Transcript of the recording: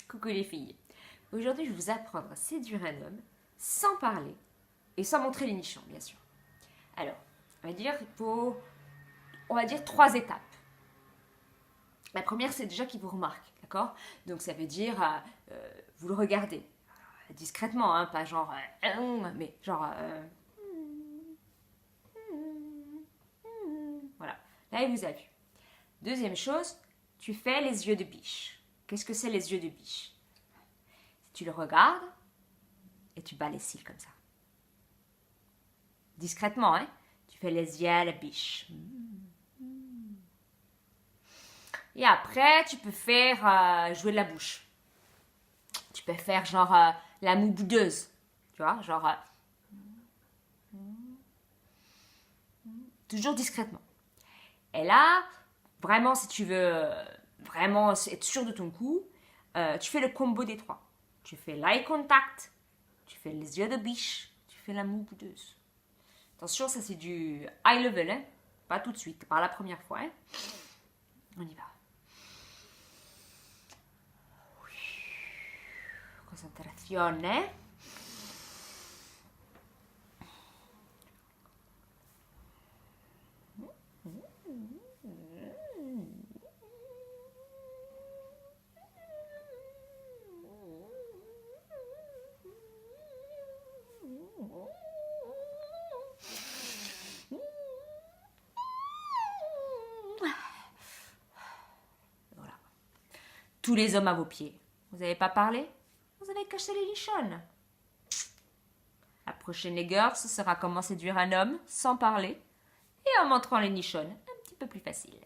Coucou les filles. Aujourd'hui, je vais vous apprendre à séduire un homme sans parler et sans montrer les nichons, bien sûr. Alors, on va dire 3 étapes. La première, c'est déjà qu'il vous remarque, d'accord? Donc, ça veut dire, vous le regardez discrètement, hein, pas genre, mais genre, voilà. Là, il vous a vu. Deuxième chose, tu fais les yeux de biche. Qu'est-ce que c'est les yeux de biche? Tu le regardes et tu bats les cils comme ça. Discrètement, hein? Tu fais les yeux de biche. Et après, tu peux faire jouer de la bouche. Tu peux faire genre la moue boudeuse. Tu vois, genre... toujours discrètement. Et là, vraiment, si tu veux vraiment être sûr de ton coup, tu fais le combo des 3. Tu fais l'eye contact, tu fais les yeux de biche, tu fais la moue boudeuse. Attention, ça c'est du high level, hein? Pas tout de suite, pas la première fois. Hein? On y va. Concentrazione. Voilà. Tous les hommes à vos pieds. Vous n'avez pas parlé? Vous avez caché les lichonnes. La prochaine exercice sera comment séduire un homme sans parler et en montrant les nichonnes un petit peu plus facile.